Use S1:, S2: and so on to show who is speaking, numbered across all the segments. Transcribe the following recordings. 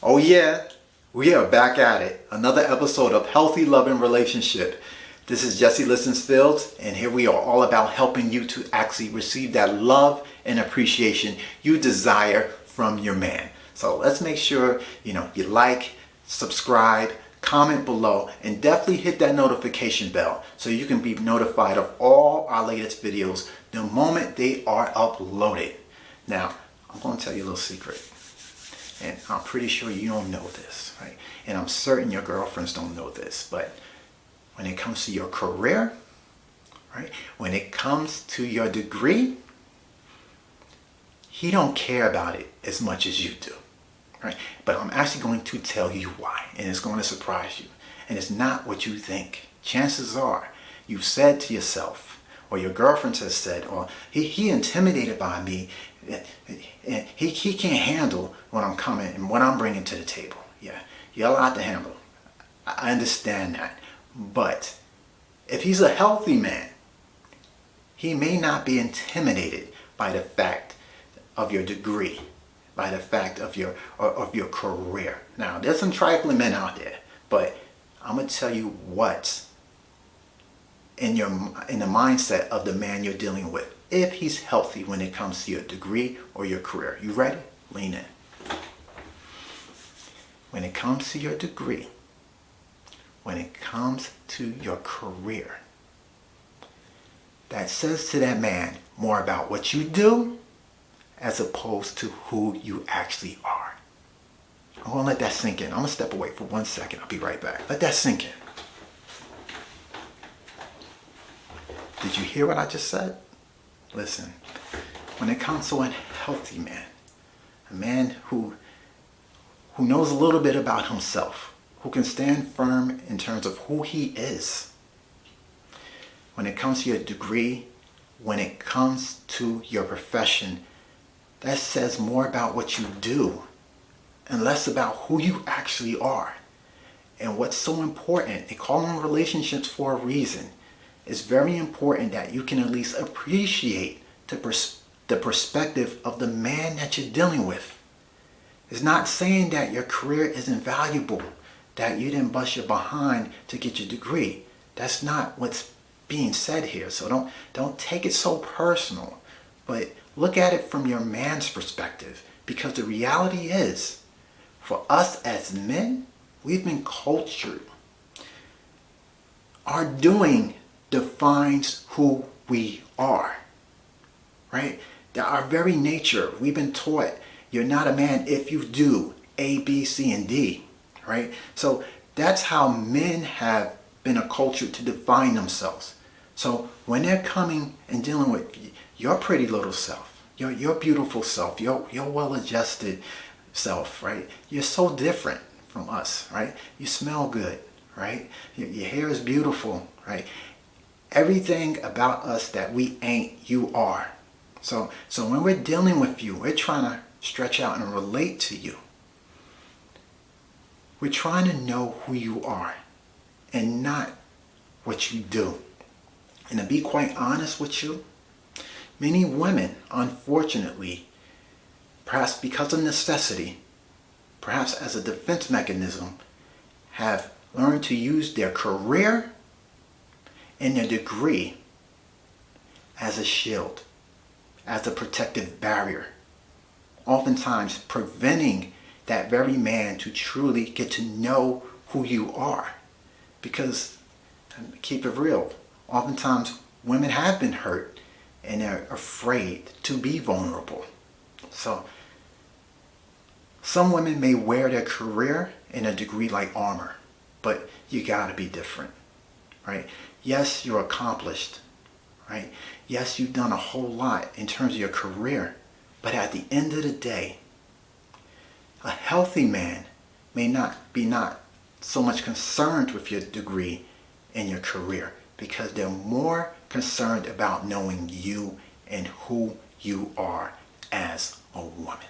S1: Oh yeah, we are back at it. Another episode of Healthy Loving Relationship. This is Jesse Listens Fields, and here we are all about helping you to actually receive that love and appreciation you desire from your man. So let's make sure you like, subscribe, comment below, and definitely hit that notification bell so you can be notified of all our latest videos the moment they are uploaded. Now, I'm going to tell you a little secret. And I'm pretty sure you don't know this, right? And I'm certain your girlfriends don't know this, but when it comes to your career, right? When it comes to your degree, he don't care about it as much as you do, right? But I'm actually going to tell you why, and it's going to surprise you. And it's not what you think. Chances are you've said to yourself, or your girlfriend has said, or he intimidated by me. He can't handle what I'm coming and what I'm bringing to the table. Yeah, you're a lot to handle. I understand that. But if he's a healthy man, he may not be intimidated by the fact of your degree, by the fact of your career. Now, there's some trifling men out there, but I'm gonna tell you what's in the mindset of the man you're dealing with, if he's healthy when it comes to your degree or your career. You ready? Lean in. When it comes to your degree, when it comes to your career, that says to that man more about what you do as opposed to who you actually are. I'm gonna let that sink in. I'm gonna step away for 1 second. I'll be right back. Let that sink in. Did you hear what I just said? Listen, when it comes to a healthy man, a man who knows a little bit about himself, who can stand firm in terms of who he is, when it comes to your degree, when it comes to your profession, that says more about what you do and less about who you actually are. And what's so important, they call them relationships for a reason. It's very important that you can at least appreciate the perspective of the man that you're dealing with. It's not saying that your career isn't valuable, that you didn't bust your behind to get your degree. That's not what's being said here. So don't take it so personal, but look at it from your man's perspective, because the reality is, for us as men, we've been cultured. Our doing defines who we are, right? Our very nature, we've been taught you're not a man if you do A, B, C, and D, right? So that's how men have been acculturated to define themselves. So when they're coming and dealing with your pretty little self, your beautiful self, your well-adjusted self, right? You're so different from us, right? You smell good, right? Your hair is beautiful, right? Everything about us that we ain't, you are. So when we're dealing with you, we're trying to stretch out and relate to you. We're trying to know who you are and not what you do. And to be quite honest with you, many women, unfortunately, perhaps because of necessity, perhaps as a defense mechanism, have learned to use their career and their degree as a shield, as a protective barrier, oftentimes preventing that very man to truly get to know who you are. Because, keep it real, oftentimes women have been hurt and they're afraid to be vulnerable. So some women may wear their career and a degree like armor, but you gotta be different, right? Yes, you're accomplished, right? Yes, you've done a whole lot in terms of your career, but at the end of the day, a healthy man may not be so much concerned with your degree and your career, because they're more concerned about knowing you and who you are as a woman,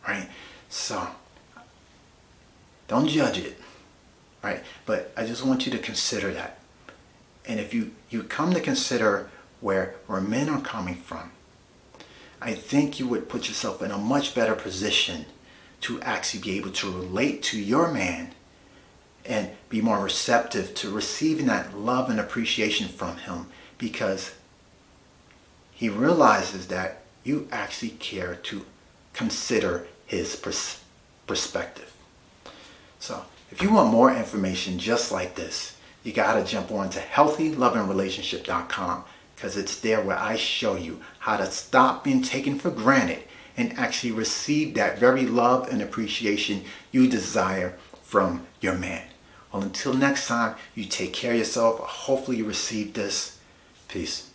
S1: right? So don't judge it, right? But I just want you to consider that. And if you come to consider where men are coming from, I think you would put yourself in a much better position to actually be able to relate to your man and be more receptive to receiving that love and appreciation from him, because he realizes that you actually care to consider his perspective. So if you want more information just like this, you got to jump on to healthylovingrelationship.com, because it's there where I show you how to stop being taken for granted and actually receive that very love and appreciation you desire from your man. Well, until next time, you take care of yourself. Hopefully you receive this. Peace.